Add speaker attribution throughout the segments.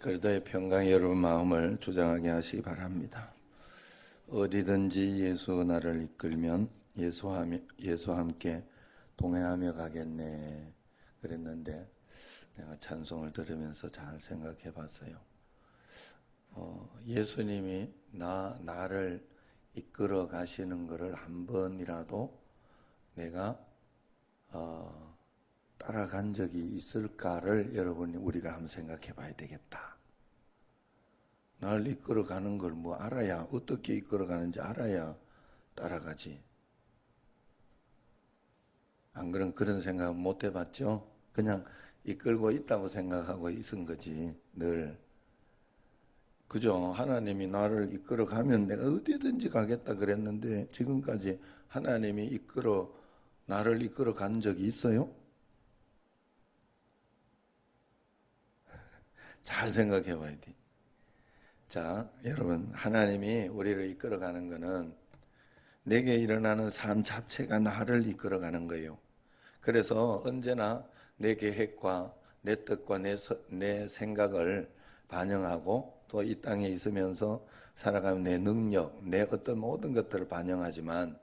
Speaker 1: 그리스도의 평강이 여러분 마음을 주장하게 하시기 바랍니다. 어디든지 예수 나를 이끌면 예수와 함께 동행하며 가겠네 그랬는데 내가 찬송을 들으면서 잘 생각해 봤어요. 예수님이 나를 이끌어 가시는 것을 한 번이라도 내가 따라간 적이 있을까를 우리가 한번 생각해 봐야 되겠다. 나를 이끌어 가는 걸 알아야, 어떻게 이끌어 가는지 알아야 따라가지. 안 그런 생각 못 해봤죠? 그냥 이끌고 있다고 생각하고 있은 거지, 늘. 그죠? 하나님이 나를 이끌어 가면 내가 어디든지 가겠다 그랬는데 지금까지 하나님이 나를 이끌어 간 적이 있어요? 잘 생각해 봐야 돼. 자, 여러분, 하나님이 우리를 이끌어가는 것은 내게 일어나는 삶 자체가 나를 이끌어가는 거예요. 그래서 언제나 내 계획과 내 뜻과 내 생각을 반영하고 또 이 땅에 있으면서 살아가는 내 능력, 내 어떤 모든 것들을 반영하지만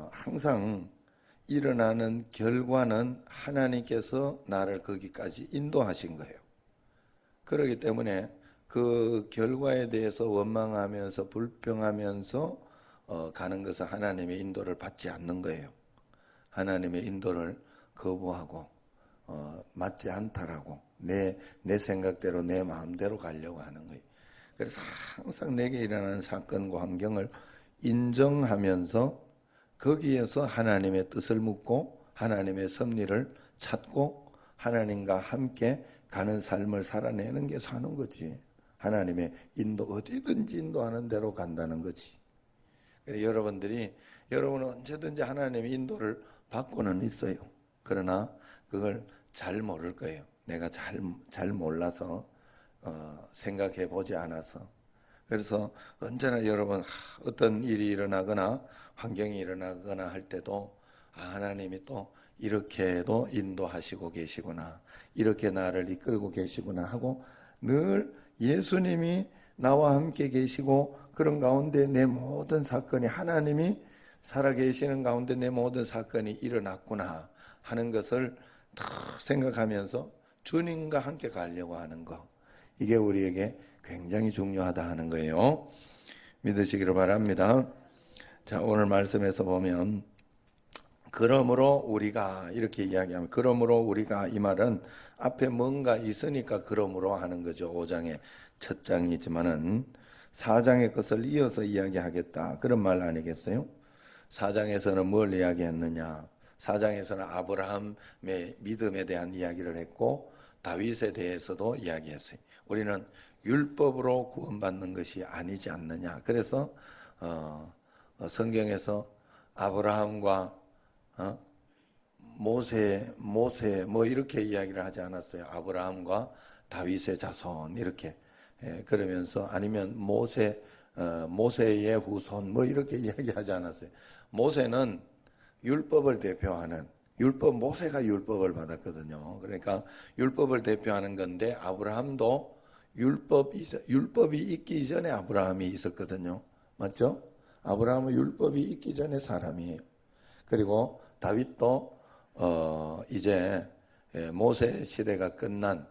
Speaker 1: 항상 일어나는 결과는 하나님께서 나를 거기까지 인도하신 거예요. 그렇기 때문에 그 결과에 대해서 원망하면서 불평하면서 가는 것은 하나님의 인도를 받지 않는 거예요. 하나님의 인도를 거부하고 맞지 않다라고 내 생각대로 내 마음대로 가려고 하는 거예요. 그래서 항상 내게 일어나는 사건과 환경을 인정하면서 거기에서 하나님의 뜻을 묻고 하나님의 섭리를 찾고 하나님과 함께 가는 삶을 살아내는 게 사는 거지. 하나님의 어디든지 인도하는 대로 간다는 거지. 여러분은 언제든지 하나님의 인도를 받고는 있어요. 그러나 그걸 잘 모를 거예요. 내가 잘 몰라서 생각해 보지 않아서. 그래서 언제나 여러분 어떤 일이 일어나거나 환경이 일어나거나 할 때도 하나님이 또 이렇게도 인도하시고 계시구나, 이렇게 나를 이끌고 계시구나 하고 늘 예수님이 나와 함께 계시고 그런 가운데 내 모든 사건이 하나님이 살아계시는 가운데 내 모든 사건이 일어났구나 하는 것을 딱 생각하면서 주님과 함께 가려고 하는 거, 이게 우리에게 굉장히 중요하다 하는 거예요. 믿으시기를 바랍니다. 자, 오늘 말씀에서 보면 그러므로 우리가 이렇게 이야기하면, 그러므로 우리가, 이 말은 앞에 뭔가 있으니까 그러므로 하는 거죠. 5장의 첫 장이지만은 4장의 것을 이어서 이야기하겠다, 그런 말 아니겠어요? 4장에서는 뭘 이야기했느냐? 4장에서는 아브라함의 믿음에 대한 이야기를 했고 다윗에 대해서도 이야기했어요. 우리는 율법으로 구원받는 것이 아니지 않느냐. 그래서 성경에서 아브라함과 모세 이렇게 이야기를 하지 않았어요. 아브라함과 다윗의 자손 이렇게. 그러면서 아니면 모세의 후손 이렇게 이야기하지 않았어요. 모세는 율법을 대표하는, 모세가 율법을 받았거든요. 그러니까 율법을 대표하는 건데 아브라함도 율법이 있기 전에 아브라함이 있었거든요. 맞죠? 아브라함은 율법이 있기 전에 사람이에요. 그리고 다윗도 이제 모세 시대가 끝난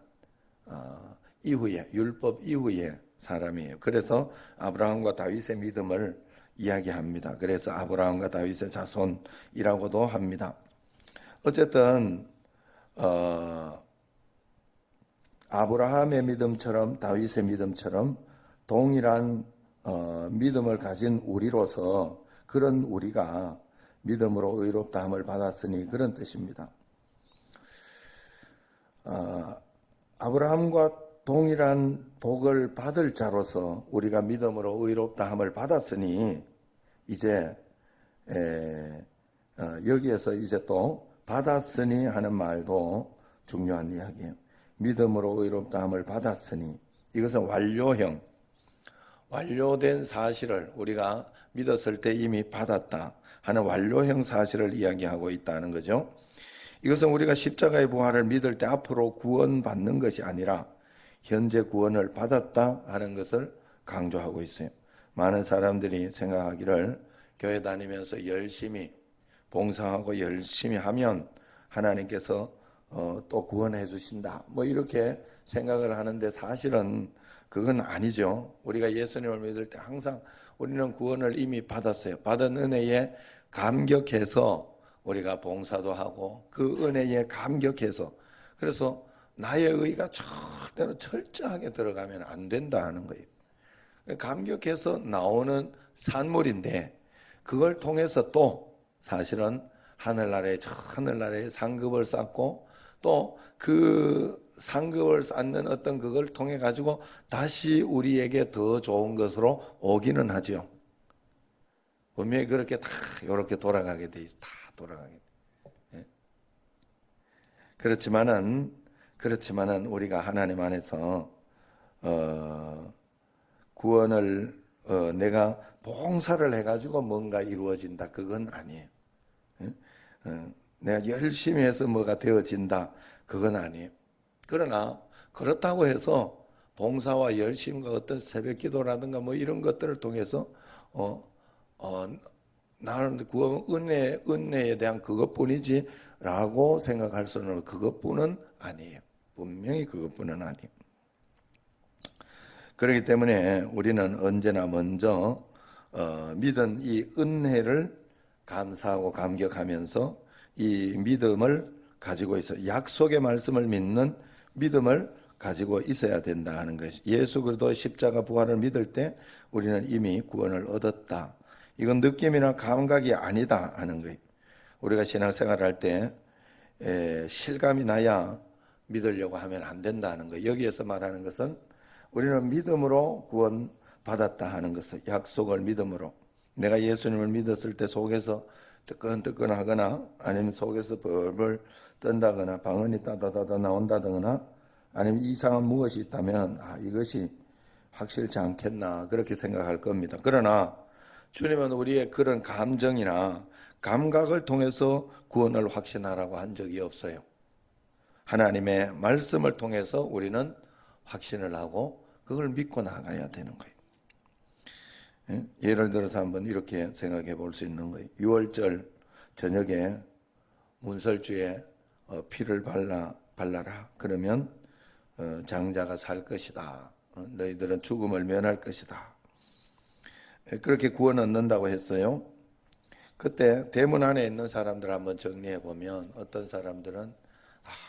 Speaker 1: 이후에, 율법 이후에 사람이에요. 그래서 아브라함과 다윗의 믿음을 이야기합니다. 그래서 아브라함과 다윗의 자손이라고도 합니다. 어쨌든 아브라함의 믿음처럼 다윗의 믿음처럼 동일한 믿음을 가진 우리로서, 그런 우리가 믿음으로 의롭다함을 받았으니, 그런 뜻입니다. 아브라함과 동일한 복을 받을 자로서 우리가 믿음으로 의롭다함을 받았으니 이제 여기에서 이제 또 받았으니 하는 말도 중요한 이야기예요. 믿음으로 의롭다함을 받았으니, 이것은 완료된 사실을 우리가 믿었을 때 이미 받았다 하는 완료형 사실을 이야기하고 있다는 거죠. 이것은 우리가 십자가의 부활을 믿을 때 앞으로 구원받는 것이 아니라 현재 구원을 받았다 하는 것을 강조하고 있어요. 많은 사람들이 생각하기를 교회 다니면서 열심히 봉사하고 열심히 하면 하나님께서 또 구원해 주신다, 뭐 이렇게 생각을 하는데 사실은 그건 아니죠. 우리가 예수님을 믿을 때 항상 우리는 구원을 이미 받았어요. 받은 은혜에 감격해서 우리가 봉사도 하고 그 은혜에 감격해서, 그래서 나의 의가 절대로 철저하게 들어가면 안 된다 하는 거예요. 감격해서 나오는 산물인데 그걸 통해서 또 사실은 하늘나라에 상급을 쌓고 또 그 상급을 쌓는 어떤 그걸 통해 가지고 다시 우리에게 더 좋은 것으로 오기는 하죠. 분명히 그렇게 다 이렇게 돌아가게 돼 있어. 다 돌아가게 돼. 예. 그렇지만은 우리가 하나님 안에서 구원을 내가 봉사를 해가지고 뭔가 이루어진다, 그건 아니에요. 내가 열심히 해서 뭐가 되어진다, 그건 아니에요. 그러나 그렇다고 해서 봉사와 열심과 어떤 새벽기도라든가 뭐 이런 것들을 통해서 나는 구원 은혜에 대한 그것뿐이지라고 생각할 수는, 그것뿐은 아니에요. 분명히 그것뿐은 아니에요. 그렇기 때문에 우리는 언제나 먼저 믿은 이 은혜를 감사하고 감격하면서 이 믿음을 가지고 있어, 약속의 말씀을 믿는 믿음을 가지고 있어야 된다 하는 것이, 예수 그리스도 십자가 부활을 믿을 때 우리는 이미 구원을 얻었다, 이건 느낌이나 감각이 아니다 하는 거예요. 우리가 신앙생활을 할 때 실감이 나야 믿으려고 하면 안 된다는 거예요. 여기에서 말하는 것은 우리는 믿음으로 구원 받았다 하는 것을, 약속을 믿음으로, 내가 예수님을 믿었을 때 속에서 뜨끈뜨끈하거나 아니면 속에서 벌벌 떤다거나 방언이 따다다다 나온다거나 아니면 이상한 무엇이 있다면 이것이 확실치 않겠나 그렇게 생각할 겁니다. 그러나 주님은 우리의 그런 감정이나 감각을 통해서 구원을 확신하라고 한 적이 없어요. 하나님의 말씀을 통해서 우리는 확신을 하고 그걸 믿고 나가야 되는 거예요. 예를 들어서 한번 이렇게 생각해 볼 수 있는 거예요. 6월절 저녁에 문설주에 피를 발라라. 그러면 장자가 살 것이다. 너희들은 죽음을 면할 것이다. 그렇게 구원 얻는다고 했어요. 그때 대문 안에 있는 사람들 한번 정리해 보면 어떤 사람들은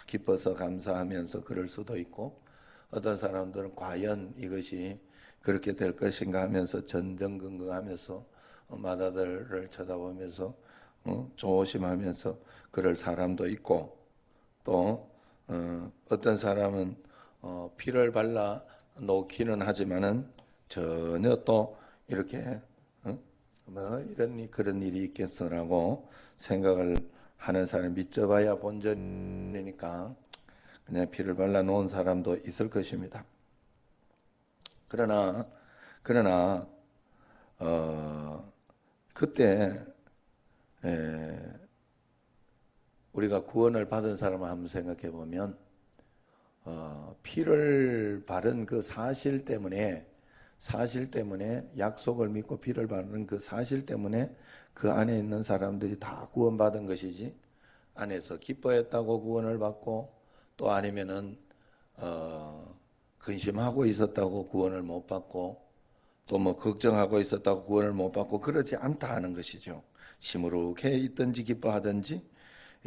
Speaker 1: 기뻐서 감사하면서 그럴 수도 있고, 어떤 사람들은 과연 이것이 그렇게 될 것인가 하면서 전전긍긍하면서 마다들을 쳐다보면서 조심하면서 그럴 사람도 있고, 또 어떤 사람은 피를 발라 놓기는 하지만은 전혀 또 이렇게 뭐 그런 일이 있겠어라고 생각을 하는 사람, 믿져봐야 본전이니까 그냥 피를 발라 놓은 사람도 있을 것입니다. 그러나 그때 우리가 구원을 받은 사람을 한번 생각해 보면 피를 바른 그 사실 때문에 약속을 믿고 피를 바르는 그 사실 때문에 그 안에 있는 사람들이 다 구원받은 것이지, 안에서 기뻐했다고 구원을 받고 또 아니면은 근심하고 있었다고 구원을 못 받고 또 뭐 걱정하고 있었다고 구원을 못 받고 그러지 않다 하는 것이죠. 시무룩해 있든지 기뻐하든지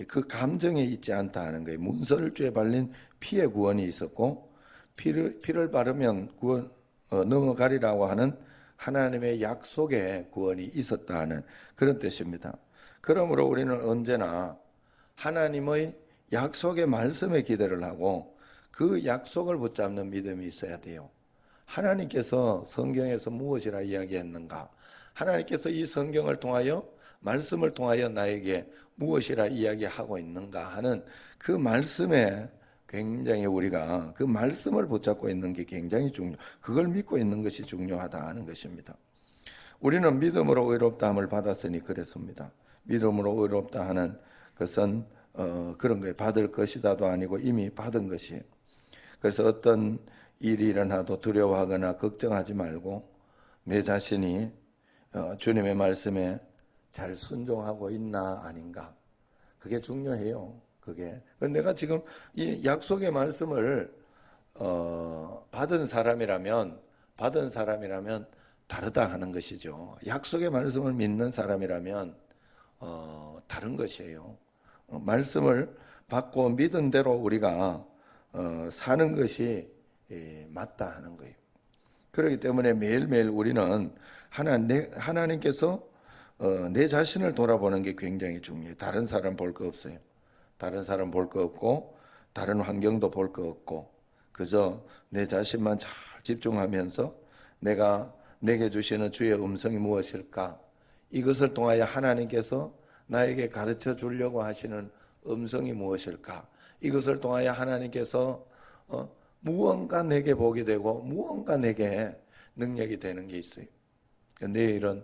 Speaker 1: 그 감정에 있지 않다 하는 거예요. 문설주에 발린 피의 구원이 있었고 피를 바르면 구원 넘어가리라고 하는 하나님의 약속의 구원이 있었다 하는 그런 뜻입니다. 그러므로 우리는 언제나 하나님의 약속의 말씀에 기대를 하고 그 약속을 붙잡는 믿음이 있어야 돼요. 하나님께서 성경에서 무엇이라 이야기했는가? 하나님께서 이 성경을 통하여, 말씀을 통하여 나에게 무엇이라 이야기하고 있는가 하는 그 말씀에 굉장히 우리가 그 말씀을 붙잡고 있는 게 굉장히 그걸 믿고 있는 것이 중요하다 하는 것입니다. 우리는 믿음으로 의롭다함을 받았으니 그랬습니다. 믿음으로 의롭다 하는 것은 그런 거예요. 받을 것이다도 아니고 이미 받은 것이에요. 그래서 어떤 일이 일어나도 두려워하거나 걱정하지 말고 내 자신이 주님의 말씀에 잘 순종하고 있나 아닌가, 그게 중요해요. 그게 내가 지금 이 약속의 말씀을 받은 사람이라면 다르다 하는 것이죠. 약속의 말씀을 믿는 사람이라면 다른 것이에요. 말씀을 받고 믿은 대로 우리가 사는 것이 맞다 하는 거예요. 그렇기 때문에 매일매일 우리는 하나님께서 내 자신을 돌아보는 게 굉장히 중요해요. 다른 사람 볼 거 없어요. 다른 사람 볼 거 없고 다른 환경도 볼 거 없고 그저 내 자신만 잘 집중하면서 내게 주시는 주의 음성이 무엇일까? 이것을 통하여 하나님께서 나에게 가르쳐 주려고 하시는 음성이 무엇일까? 이것을 통하여 하나님께서 무언가 내게 복이 되고 무언가 내게 능력이 되는 게 있어요. 내일은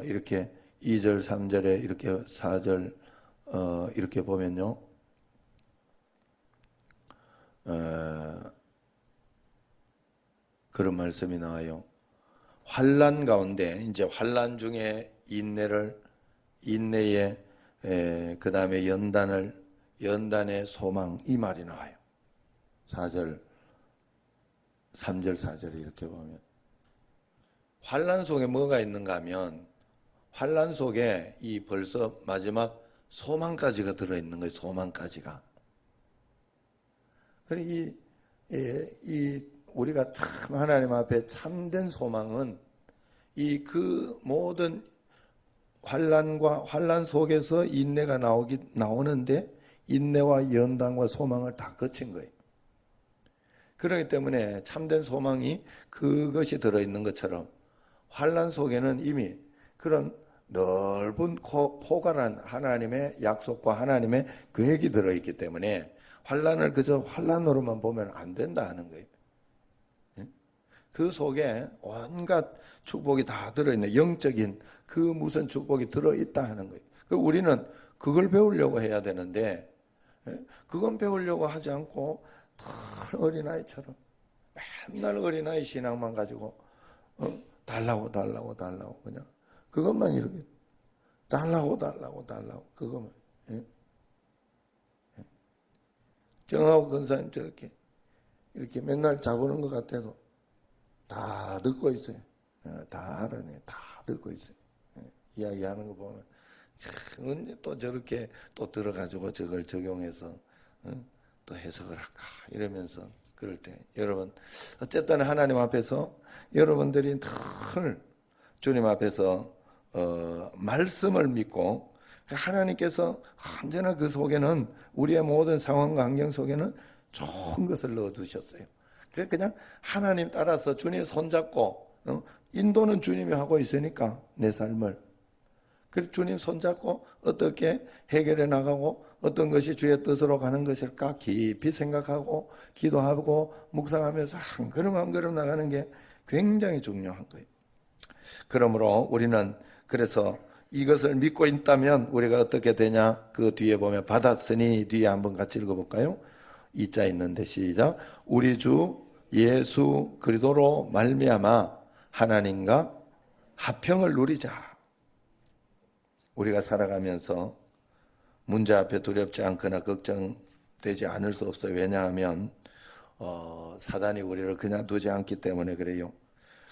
Speaker 1: 이렇게 2절, 3절에 이렇게 4절 이렇게 보면요. 그런 말씀이 나와요. 환난 가운데 이제 환난 중에 인내에 그 다음에 연단의 소망, 이 말이 나와요. 4절, 3절, 4절에 이렇게 보면 환난 속에 뭐가 있는가 하면 환난 속에 이 벌써 마지막 소망까지가 들어있는 거예요. 소망까지가. 그러니 우리가 참 하나님 앞에 참된 소망은 그 모든 환난 속에서 인내가 나오는데 인내와 연단과 소망을 다 거친 거예요. 그렇기 때문에 참된 소망이 그것이 들어있는 것처럼 환난 속에는 이미 그런 넓은 포괄한 하나님의 약속과 하나님의 계획이 들어있기 때문에 환난을 그저 환난으로만 보면 안 된다 하는 거예요. 그 속에 온갖 축복이 다 들어있는 영적인 그 무슨 축복이 들어있다 하는 거예요. 우리는 그걸 배우려고 해야 되는데 그건 배우려고 하지 않고 어린아이처럼 맨날 어린아이 신앙만 가지고 달라고 그냥 그것만 이렇게 달라고 그것만. 정하고 권사님 저렇게 이렇게 맨날 잡으는 것 같아도 다 듣고 있어요. 다 알아내. 다 듣고 있어요. 이야기하는 거 보면 참 언제 또 저렇게 또 들어가지고 저걸 적용해서 또 해석을 할까 이러면서 그럴 때 여러분 어쨌든 하나님 앞에서 여러분들이 늘 주님 앞에서 말씀을 믿고 하나님께서 언제나 그 속에는 우리의 모든 상황과 환경 속에는 좋은 것을 넣어두셨어요. 그냥 하나님 따라서 주님 손잡고 인도는 주님이 하고 있으니까 내 삶을 그래서 주님 손잡고 어떻게 해결해 나가고 어떤 것이 주의 뜻으로 가는 것일까 깊이 생각하고 기도하고 묵상하면서 한 걸음 나가는 게 굉장히 중요한 거예요. 그러므로 우리는 그래서 이것을 믿고 있다면 우리가 어떻게 되냐, 그 뒤에 보면 받았으니 뒤에 한번 같이 읽어볼까요? 이자 있는데 시작. 우리 주 예수 그리스도로 말미암아 하나님과 화평을 누리자. 우리가 살아가면서 문제 앞에 두렵지 않거나 걱정되지 않을 수 없어요. 왜냐하면 사단이 우리를 그냥 두지 않기 때문에 그래요.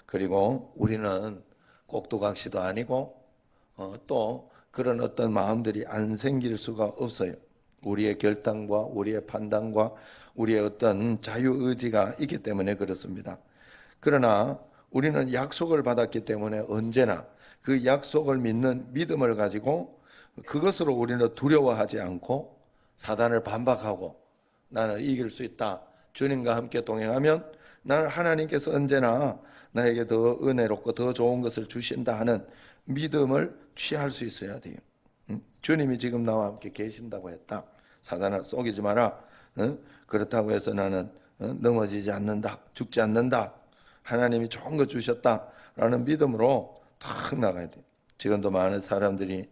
Speaker 1: 그리고 우리는 꼭두각시도 아니고 또 그런 어떤 마음들이 안 생길 수가 없어요. 우리의 결단과 우리의 판단과 우리의 어떤 자유의지가 있기 때문에 그렇습니다. 그러나 우리는 약속을 받았기 때문에 언제나 그 약속을 믿는 믿음을 가지고 그것으로 우리는 두려워하지 않고 사단을 반박하고 나는 이길 수 있다. 주님과 함께 동행하면 나는 하나님께서 언제나 나에게 더 은혜롭고 더 좋은 것을 주신다 하는 믿음을 취할 수 있어야 돼요. 주님이 지금 나와 함께 계신다고 했다. 사단아 속이지 마라. 그렇다고 해서 나는 넘어지지 않는다. 죽지 않는다. 하나님이 좋은 거 주셨다라는 믿음으로 탁 나가야 돼요. 지금도 많은 사람들이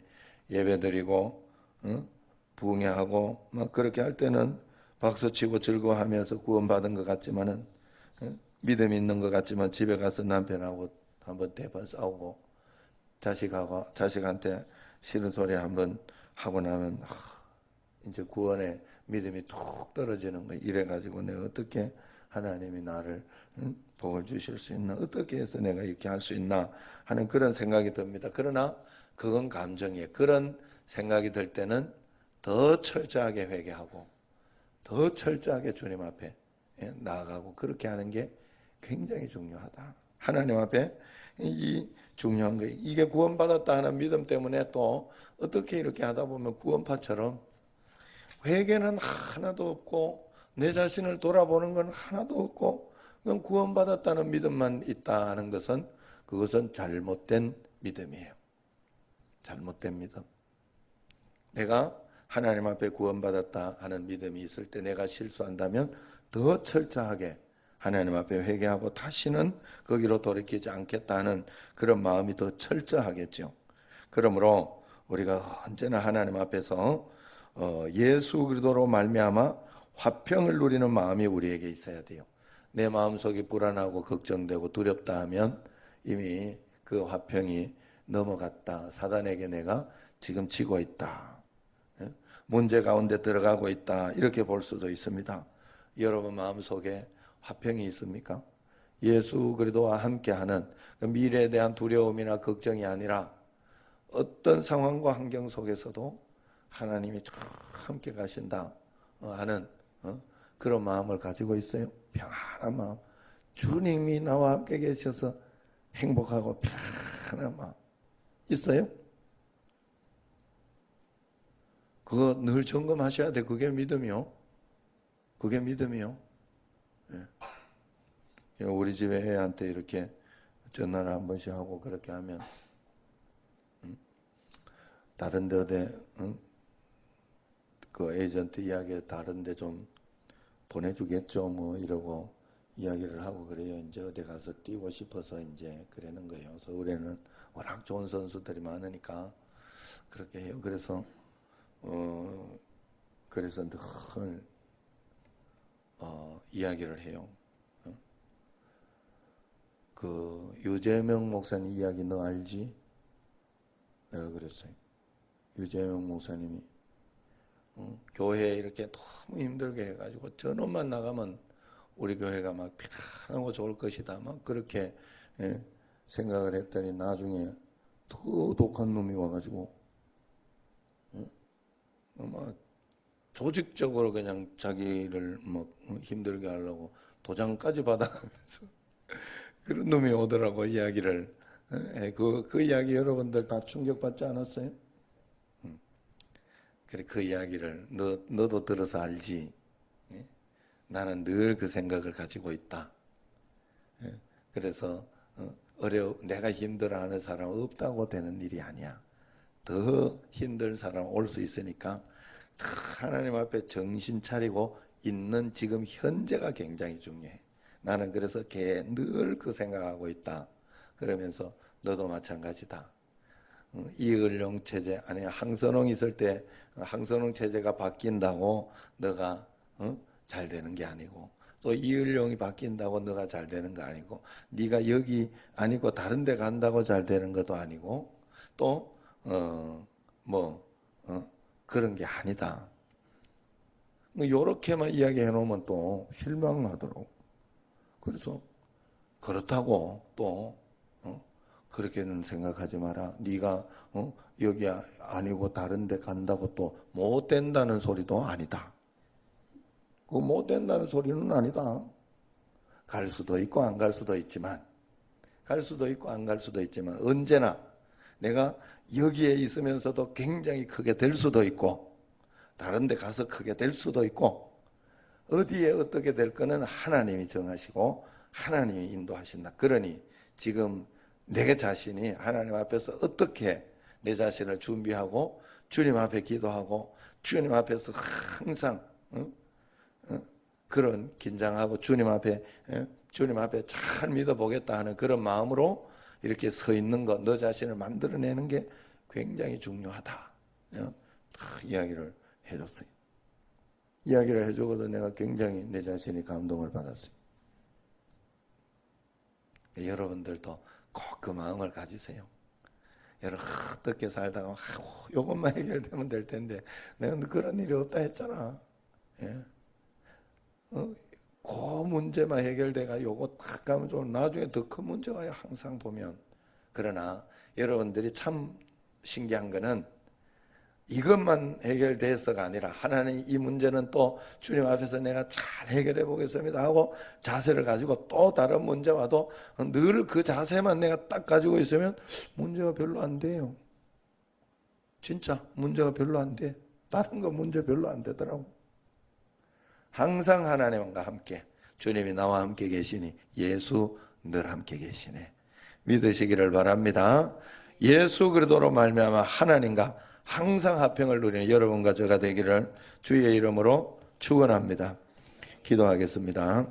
Speaker 1: 예배드리고 부흥회하고 막 그렇게 할 때는 박수치고 즐거워하면서 구원받은 것 같지만은 믿음이 있는 것 같지만 집에 가서 남편하고 한번 대번 싸우고 자식한테 싫은 소리 한번 하고 나면 이제 구원의 믿음이 툭 떨어지는 거예요. 이래가지고 내가 어떻게 하나님이 나를 복을 주실 수 있나, 어떻게 해서 내가 이렇게 할 수 있나 하는 그런 생각이 듭니다. 그러나 그건 감정이에요. 그런 생각이 들 때는 더 철저하게 회개하고 더 철저하게 주님 앞에 나아가고 그렇게 하는 게 굉장히 중요하다. 하나님 앞에 이 중요한 거예요. 이게 구원받았다 하는 믿음 때문에 또 어떻게 이렇게 하다 보면 구원파처럼 회개는 하나도 없고 내 자신을 돌아보는 건 하나도 없고 그냥 구원받았다는 믿음만 있다 하는 것은 그것은 잘못된 믿음이에요. 잘못된 믿음. 내가 하나님 앞에 구원받았다 하는 믿음이 있을 때 내가 실수한다면 더 철저하게 하나님 앞에 회개하고 다시는 거기로 돌이키지 않겠다는 그런 마음이 더 철저하겠죠. 그러므로 우리가 언제나 하나님 앞에서 예수 그리스도로 말미암아 화평을 누리는 마음이 우리에게 있어야 돼요. 내 마음속이 불안하고 걱정되고 두렵다 하면 이미 그 화평이 넘어갔다. 사단에게 내가 지금 지고 있다. 문제 가운데 들어가고 있다. 이렇게 볼 수도 있습니다. 여러분 마음속에 화평이 있습니까? 예수 그리스도와 함께하는 미래에 대한 두려움이나 걱정이 아니라 어떤 상황과 환경 속에서도 하나님이 함께 가신다 하는 그런 마음을 가지고 있어요. 평안한 마음. 주님이 나와 함께 계셔서 행복하고 평안한 마음 있어요? 그거 늘 점검하셔야 돼. 그게 믿음이요. 그게 믿음이요. 예. 우리 집에 애한테 이렇게 전화를 한 번씩 하고 그렇게 하면 다른 데 어디 그 에이전트 이야기 다른 데 좀 보내주겠죠 뭐 이러고 이야기를 하고 그래요. 이제 어디 가서 뛰고 싶어서 이제 그러는 거예요. 서울에는 워낙 좋은 선수들이 많으니까 그렇게 해요. 그래서 늘 이야기를 해요. 그 유재명 목사님 이야기 너 알지? 내가 그랬어요. 유재명 목사님이 교회에 이렇게 너무 힘들게 해가지고 전원만 나가면 우리 교회가 막 편하고 좋을 것이다. 막 그렇게 생각을 했더니 나중에 더 독한 놈이 와가지고 막 조직적으로 그냥 자기를 막 힘들게 하려고 도장까지 받아가면서 그런 놈이 오더라고 이야기를. 그 이야기 여러분들 다 충격받지 않았어요? 그래 그 이야기를 너도 들어서 알지. 나는 늘 그 생각을 가지고 있다. 그래서 내가 힘들어하는 사람 없다고 되는 일이 아니야. 더 힘든 사람 올 수 있으니까 하나님 앞에 정신 차리고 있는 지금 현재가 굉장히 중요해. 나는 그래서 늘 그 생각하고 있다. 그러면서 너도 마찬가지다. 이을용 체제 아니 항선홍 있을 때 항선홍 체제가 바뀐다고 너가 잘 되는 게 아니고 또 이을용이 바뀐다고 너가 잘 되는 거 아니고 네가 여기 아니고 다른 데 간다고 잘 되는 것도 아니고 또 그런 게 아니다. 요렇게만 이야기해 놓으면 또 실망하도록. 그래서 그렇다고 또 그렇게는 생각하지 마라. 네가 여기 아니고 다른 데 간다고 또 못 된다는 소리도 아니다. 그 못 된다는 소리는 아니다. 갈 수도 있고 안 갈 수도 있지만 언제나 내가 여기에 있으면서도 굉장히 크게 될 수도 있고 다른 데 가서 크게 될 수도 있고 어디에 어떻게 될 거는 하나님이 정하시고 하나님이 인도하신다. 그러니 지금 내 자신이 하나님 앞에서 어떻게 내 자신을 준비하고 주님 앞에 기도하고 주님 앞에서 항상 그런 긴장하고 주님 앞에 잘 믿어보겠다 하는 그런 마음으로 이렇게 서 있는 것, 너 자신을 만들어내는 게 굉장히 중요하다. 이야기를 해줬어요. 이야기를 해주고도 내가 굉장히 내 자신이 감동을 받았어요. 여러분들도 꼭 그 마음을 가지세요. 여러분 어떻게 살다가 요것만 해결되면 될 텐데 내가 그런 일이 없다 했잖아. 예? 그 문제만 해결돼가 요거 딱 가면 좀 나중에 더 큰 문제가 와요. 항상 보면. 그러나 여러분들이 참 신기한 거는 이것만 해결돼서가 아니라 하나님 이 문제는 또 주님 앞에서 내가 잘 해결해 보겠습니다 하고 자세를 가지고 또 다른 문제 와도 늘 그 자세만 내가 딱 가지고 있으면 문제가 별로 안 돼요. 진짜 문제가 별로 안 돼. 다른 거 문제 별로 안 되더라고. 항상 하나님과 함께 주님이 나와 함께 계시니 예수 늘 함께 계시네. 믿으시기를 바랍니다. 예수 그리스도로 말미암아 하나님과 항상 화평을 누리는 여러분과 저가 되기를 주의 이름으로 축원합니다. 기도하겠습니다.